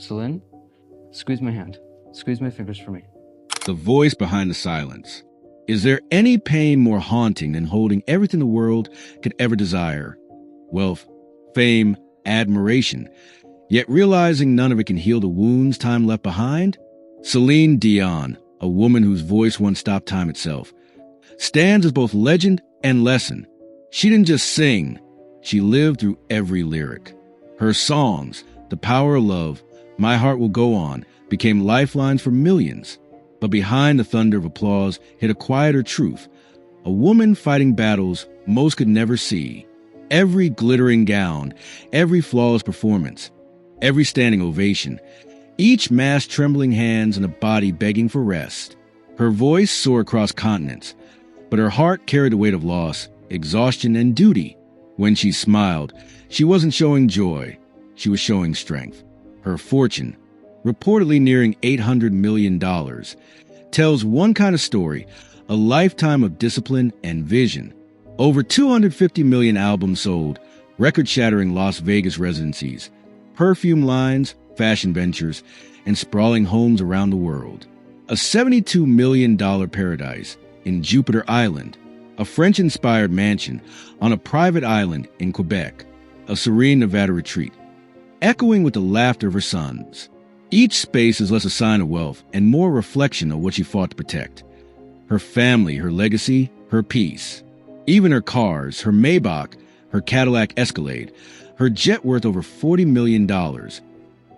Celine, squeeze my hand. Squeeze my fingers for me. The voice behind the silence. Is there any pain more haunting than holding everything the world could ever desire? Wealth, fame, admiration, yet realizing none of it can heal the wounds time left behind? Celine Dion, a woman whose voice once stopped time itself, stands as both legend and lesson. She didn't just sing, she lived through every lyric. Her songs, The Power of Love, My Heart Will Go On, became lifelines for millions. But behind the thunder of applause hid a quieter truth, a woman fighting battles most could never see. Every glittering gown, every flawless performance, every standing ovation, each mass trembling hands and a body begging for rest. Her voice soared across continents, but her heart carried the weight of loss, exhaustion, and duty. When she smiled, she wasn't showing joy, she was showing strength. Her fortune, reportedly nearing $800 million, tells one kind of story, a lifetime of discipline and vision. Over 250 million albums sold, record-shattering Las Vegas residencies, perfume lines, fashion ventures, and sprawling homes around the world. A $72 million paradise in Jupiter Island, a French-inspired mansion on a private island in Quebec, a serene Nevada retreat, echoing with the laughter of her sons. Each space is less a sign of wealth and more a reflection of what she fought to protect. Her family, her legacy, her peace. Even her cars, her Maybach, her Cadillac Escalade, her jet worth over $40 million,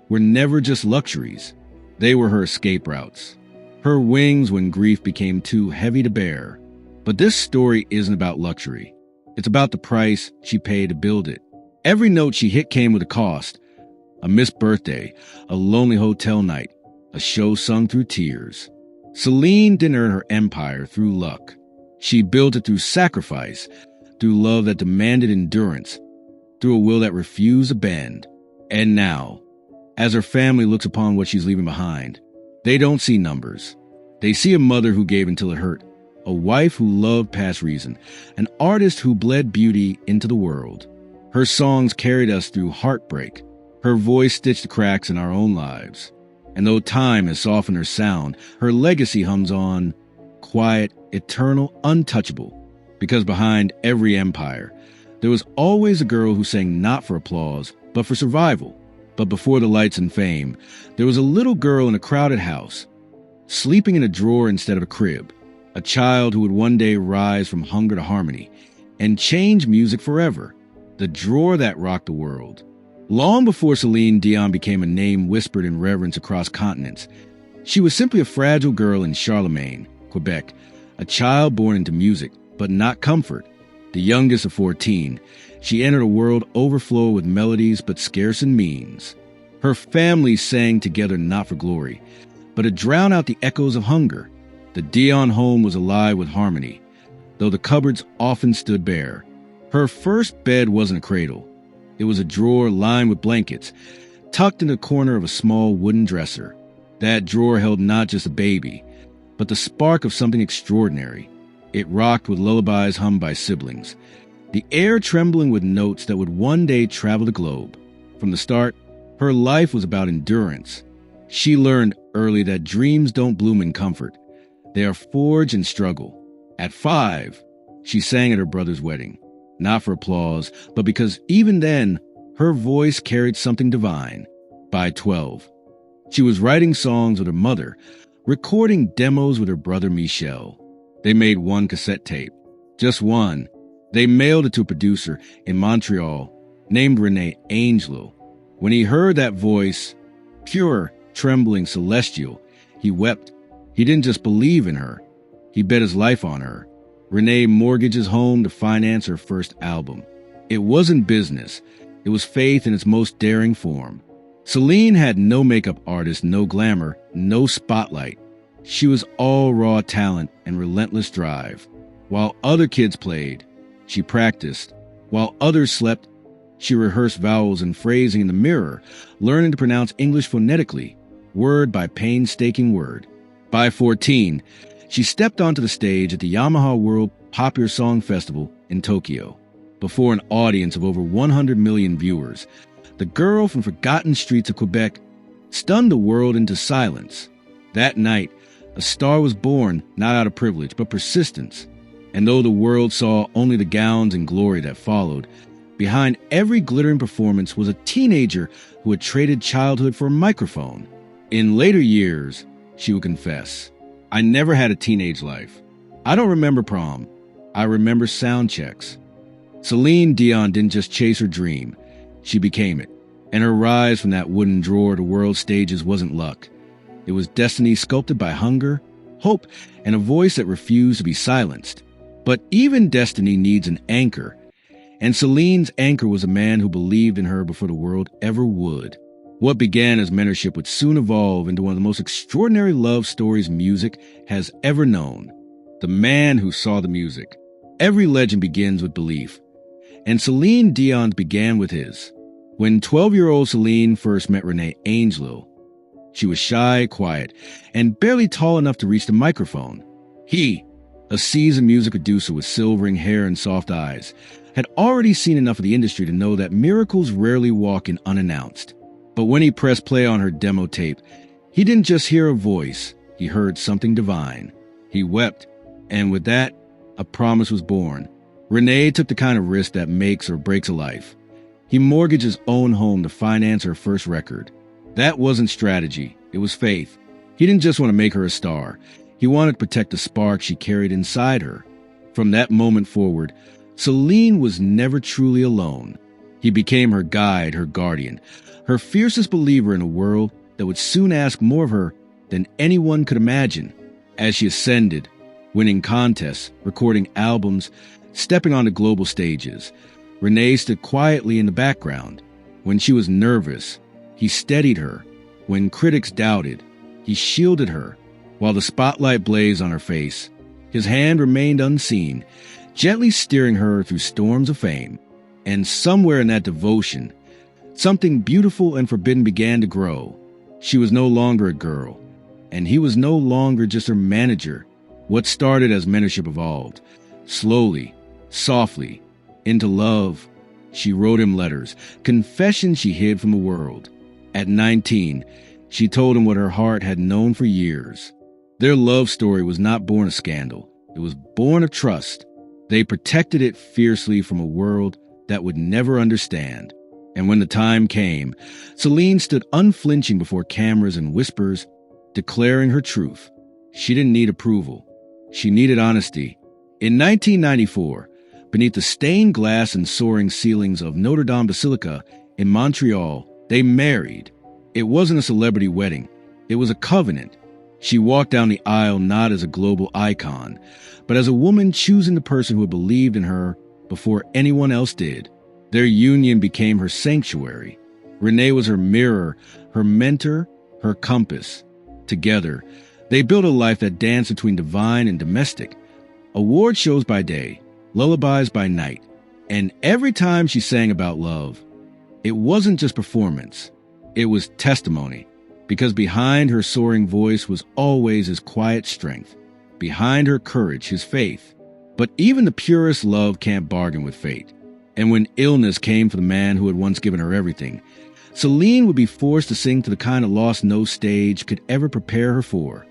were never just luxuries. They were her escape routes. Her wings when grief became too heavy to bear. But this story isn't about luxury. It's about the price she paid to build it. Every note she hit came with a cost. A missed birthday, a lonely hotel night, a show sung through tears. Celine didn't earn her empire through luck. She built it through sacrifice, through love that demanded endurance, through a will that refused to bend. And now, as her family looks upon what she's leaving behind, they don't see numbers. They see a mother who gave until it hurt, a wife who loved past reason, an artist who bled beauty into the world. Her songs carried us through heartbreak. Her voice stitched the cracks in our own lives. And though time has softened her sound, her legacy hums on, quiet, eternal, untouchable. Because behind every empire, there was always a girl who sang not for applause, but for survival. But before the lights and fame, there was a little girl in a crowded house, sleeping in a drawer instead of a crib, a child who would one day rise from hunger to harmony and change music forever, the drawer that rocked the world. Long before Celine Dion became a name whispered in reverence across continents, she was simply a fragile girl in Charlemagne, Quebec, a child born into music, but not comfort. The youngest of 14, she entered a world overflowed with melodies but scarce in means. Her family sang together not for glory, but to drown out the echoes of hunger. The Dion home was alive with harmony, though the cupboards often stood bare. Her first bed wasn't a cradle. It was a drawer lined with blankets, tucked in the corner of a small wooden dresser. That drawer held not just a baby, but the spark of something extraordinary. It rocked with lullabies hummed by siblings, the air trembling with notes that would one day travel the globe. From the start, her life was about endurance. She learned early that dreams don't bloom in comfort. They are forged in struggle. At 5, she sang at her brother's wedding. Not for applause, but because even then, her voice carried something divine. By 12, she was writing songs with her mother, recording demos with her brother Michel. They made one cassette tape, just one. They mailed it to a producer in Montreal named René Angelo. When he heard that voice, pure, trembling, celestial, he wept. He didn't just believe in her, he bet his life on her. Renee mortgaged his home to finance her first album. It wasn't business. It was faith in its most daring form. Celine had no makeup artist, no glamour, no spotlight. She was all raw talent and relentless drive. While other kids played, she practiced. While others slept, she rehearsed vowels and phrasing in the mirror, learning to pronounce English phonetically, word by painstaking word. By 14, she stepped onto the stage at the Yamaha World Popular Song Festival in Tokyo. Before an audience of over 100 million viewers, the girl from forgotten streets of Quebec stunned the world into silence. That night, a star was born not out of privilege, but persistence. And though the world saw only the gowns and glory that followed, behind every glittering performance was a teenager who had traded childhood for a microphone. In later years, she would confess, "I never had a teenage life. I don't remember prom. I remember sound checks." Celine Dion didn't just chase her dream. She became it. And her rise from that wooden drawer to world stages wasn't luck. It was destiny sculpted by hunger, hope, and a voice that refused to be silenced. But even destiny needs an anchor. And Celine's anchor was a man who believed in her before the world ever would. What began as mentorship would soon evolve into one of the most extraordinary love stories music has ever known. The man who saw the music. Every legend begins with belief. And Celine Dion's began with his. When 12-year-old Celine first met Renee Angelo, she was shy, quiet, and barely tall enough to reach the microphone. He, a seasoned music producer with silvering hair and soft eyes, had already seen enough of the industry to know that miracles rarely walk in unannounced. But when he pressed play on her demo tape, he didn't just hear a voice, he heard something divine. He wept, and with that, a promise was born. Renee took the kind of risk that makes or breaks a life. He mortgaged his own home to finance her first record. That wasn't strategy, it was faith. He didn't just want to make her a star. He wanted to protect the spark she carried inside her. From that moment forward, Celine was never truly alone. He became her guide, her guardian, her fiercest believer in a world that would soon ask more of her than anyone could imagine. As she ascended, winning contests, recording albums, stepping onto global stages, Renee stood quietly in the background. When she was nervous, he steadied her. When critics doubted, he shielded her. While the spotlight blazed on her face, his hand remained unseen, gently steering her through storms of fame. And somewhere in that devotion, something beautiful and forbidden began to grow. She was no longer a girl, and he was no longer just her manager. What started as mentorship evolved, slowly, softly, into love. She wrote him letters, confessions she hid from the world. At 19, she told him what her heart had known for years. Their love story was not born of scandal. It was born of trust. They protected it fiercely from a world that would never understand. And when the time came, Celine stood unflinching before cameras and whispers, declaring her truth. She didn't need approval. She needed honesty. In 1994, beneath the stained glass and soaring ceilings of Notre Dame Basilica in Montreal, they married. It wasn't a celebrity wedding. It was a covenant. She walked down the aisle not as a global icon, but as a woman choosing the person who had believed in her before anyone else did. Their union became her sanctuary. Renee was her mirror, her mentor, her compass. Together, they built a life that danced between divine and domestic. Award shows by day, lullabies by night. And every time she sang about love, it wasn't just performance. It was testimony. Because behind her soaring voice was always his quiet strength. Behind her courage, his faith. But even the purest love can't bargain with fate. And when illness came for the man who had once given her everything, Celine would be forced to sing to the kind of loss no stage could ever prepare her for.